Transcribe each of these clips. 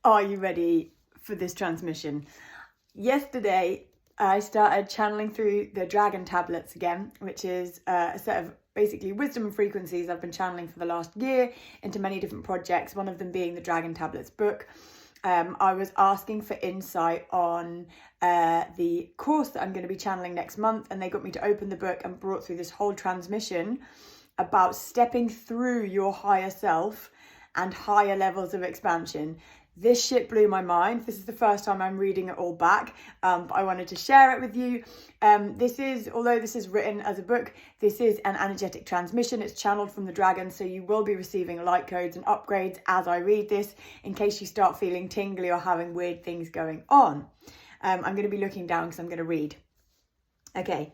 Are you ready for this transmission? Yesterday, I started channeling through the Dragon tablets again, which is a set of basically wisdom and frequencies I've been channeling for the last year into many different projects, one of them being the Dragon tablets book. I was asking for insight on the course that I'm going to be channeling next month, and they got me to open the book and brought through this whole transmission about stepping through your higher self and higher levels of expansion. This shit blew my mind. This is the first time I'm reading it all back, but I wanted to share it with you. Although this is written as a book, this is an energetic transmission. It's channeled from the dragon, so you will be receiving light codes and upgrades as I read this, in case you start feeling tingly or having weird things going on. I'm going to be looking down because I'm going to read. Okay.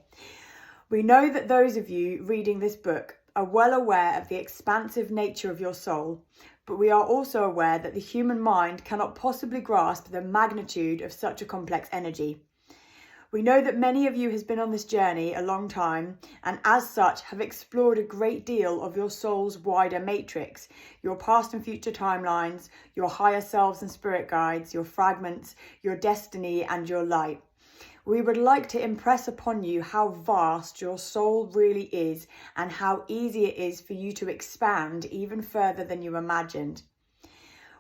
We know that those of you reading this book are well aware of the expansive nature of your soul, but we are also aware that the human mind cannot possibly grasp the magnitude of such a complex energy. We know that many of you has been on this journey a long time, and as such have explored a great deal of your soul's wider matrix, your past and future timelines, your higher selves and spirit guides, your fragments, your destiny and your light. We would like to impress upon you how vast your soul really is and how easy it is for you to expand even further than you imagined.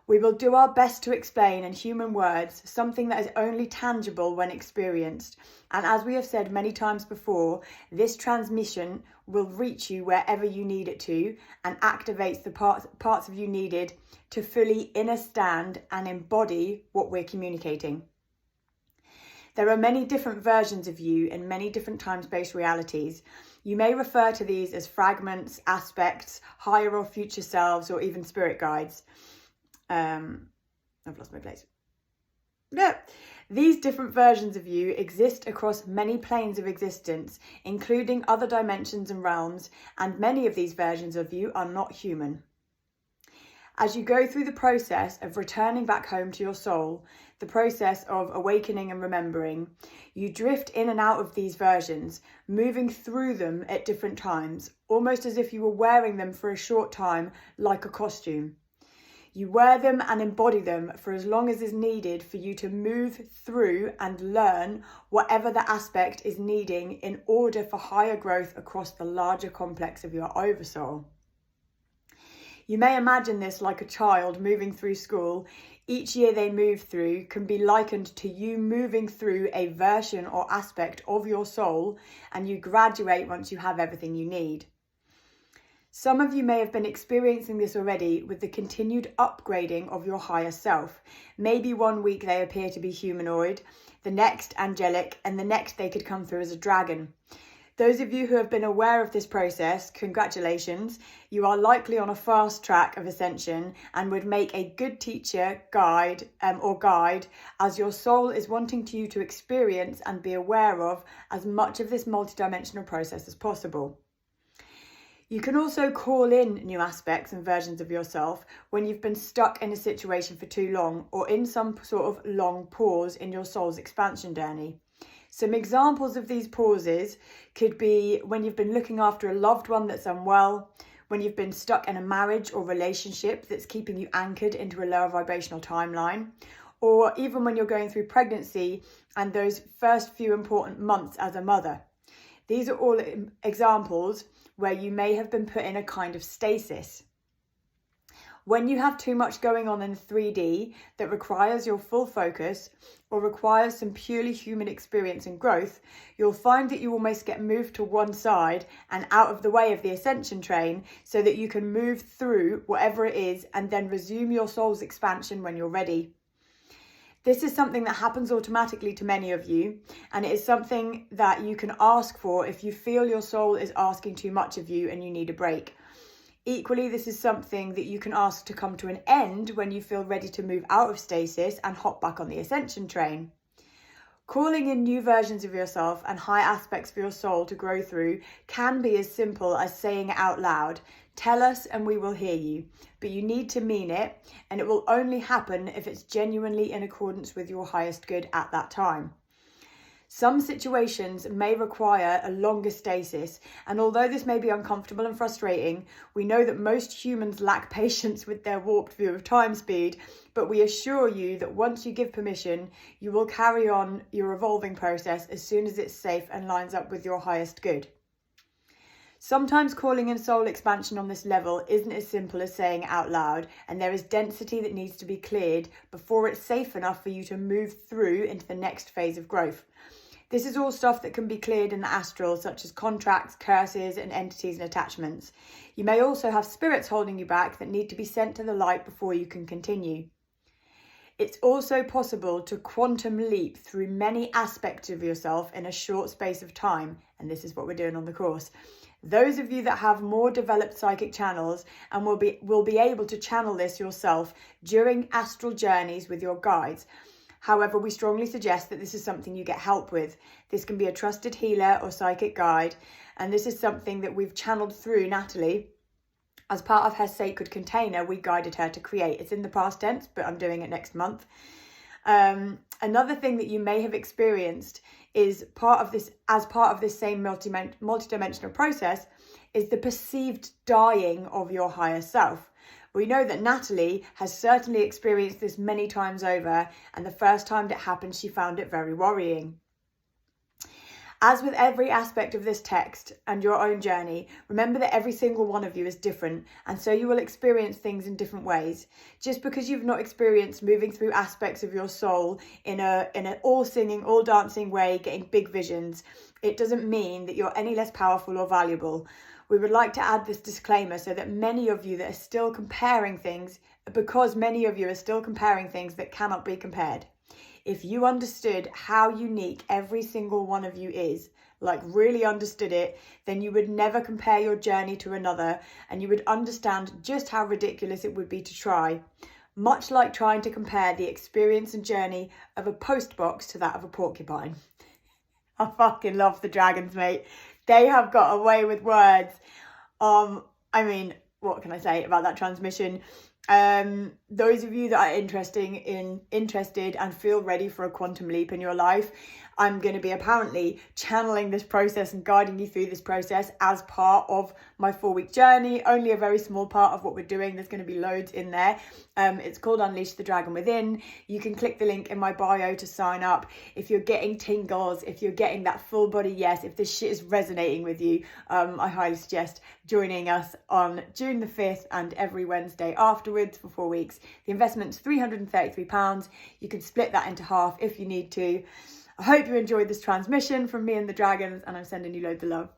We will do our best to explain in human words something that is only tangible when experienced. And as we have said many times before, this transmission will reach you wherever you need it to and activates the parts of you needed to fully understand and embody what we're communicating. There are many different versions of you in many different time-space realities. You may refer to these as fragments, aspects, higher or future selves, or even spirit guides. I've lost my place. No. These different versions of you exist across many planes of existence, including other dimensions and realms, and many of these versions of you are not human. As you go through the process of returning back home to your soul, the process of awakening and remembering, you drift in and out of these versions, moving through them at different times, almost as if you were wearing them for a short time, like a costume. You wear them and embody them for as long as is needed for you to move through and learn whatever the aspect is needing in order for higher growth across the larger complex of your oversoul. You may imagine this like a child moving through school. Each year they move through can be likened to you moving through a version or aspect of your soul, and you graduate once you have everything you need. Some of you may have been experiencing this already with the continued upgrading of your higher self. Maybe one week they appear to be humanoid, the next angelic, and the next they could come through as a dragon. Those of you who have been aware of this process, congratulations. You are likely on a fast track of ascension and would make a good teacher, guide, as your soul is wanting you to experience and be aware of as much of this multidimensional process as possible. You can also call in new aspects and versions of yourself when you've been stuck in a situation for too long or in some sort of long pause in your soul's expansion journey. Some examples of these pauses could be when you've been looking after a loved one that's unwell, when you've been stuck in a marriage or relationship that's keeping you anchored into a lower vibrational timeline, or even when you're going through pregnancy and those first few important months as a mother. These are all examples where you may have been put in a kind of stasis. When you have too much going on in 3D that requires your full focus or requires some purely human experience and growth, you'll find that you almost get moved to one side and out of the way of the ascension train so that you can move through whatever it is and then resume your soul's expansion when you're ready. This is something that happens automatically to many of you, and it is something that you can ask for if you feel your soul is asking too much of you and you need a break. Equally, this is something that you can ask to come to an end when you feel ready to move out of stasis and hop back on the ascension train. Calling in new versions of yourself and high aspects of your soul to grow through can be as simple as saying it out loud. Tell us and we will hear you, but you need to mean it, and it will only happen if it's genuinely in accordance with your highest good at that time. Some situations may require a longer stasis, and although this may be uncomfortable and frustrating, we know that most humans lack patience with their warped view of time speed, but we assure you that once you give permission, you will carry on your evolving process as soon as it's safe and lines up with your highest good. Sometimes calling in soul expansion on this level isn't as simple as saying out loud, and there is density that needs to be cleared before it's safe enough for you to move through into the next phase of growth. This is all stuff that can be cleared in the astral, such as contracts, curses, and entities and attachments. You may also have spirits holding you back that need to be sent to the light before you can continue. It's also possible to quantum leap through many aspects of yourself in a short space of time, and this is what we're doing on the course. Those of you that have more developed psychic channels and will be able to channel this yourself during astral journeys with your guides. However, we strongly suggest that this is something you get help with. This can be a trusted healer or psychic guide, and this is something that we've channeled through Natalie. As part of her sacred container, we guided her to create. It's in the past tense, but I'm doing it next month. Another thing that you may have experienced is part of this same multidimensional process is the perceived dying of your higher self. We know that Natalie has certainly experienced this many times over, and the first time it happened, she found it very worrying. As with every aspect of this text and your own journey, remember that every single one of you is different, and so you will experience things in different ways. Just because you've not experienced moving through aspects of your soul in an all singing, all dancing way, getting big visions, it doesn't mean that you're any less powerful or valuable. We would like to add this disclaimer so that many of you that are still comparing things, because many of you are still comparing things that cannot be compared. If you understood how unique every single one of you is, like really understood it, then you would never compare your journey to another, and you would understand just how ridiculous it would be to try. Much like trying to compare the experience and journey of a post box to that of a porcupine. I fucking love the dragons, mate. They have got a way with words. I mean, what can I say about that transmission? Those of you that are interested and feel ready for a quantum leap in your life, I'm going to be apparently channeling this process and guiding you through this process as part of my 4-week journey. Only a very small part of what we're doing. There's going to be loads in there. It's called Unleash the Dragon Within. You can click the link in my bio to sign up. If you're getting tingles, if you're getting that full body yes, if this shit is resonating with you, I highly suggest joining us on June the 5th and every Wednesday afterwards for 4 weeks. The investment's £333. You can split that into half if you need to. I hope you enjoyed this transmission from me and the dragons, and I'm sending you loads of love.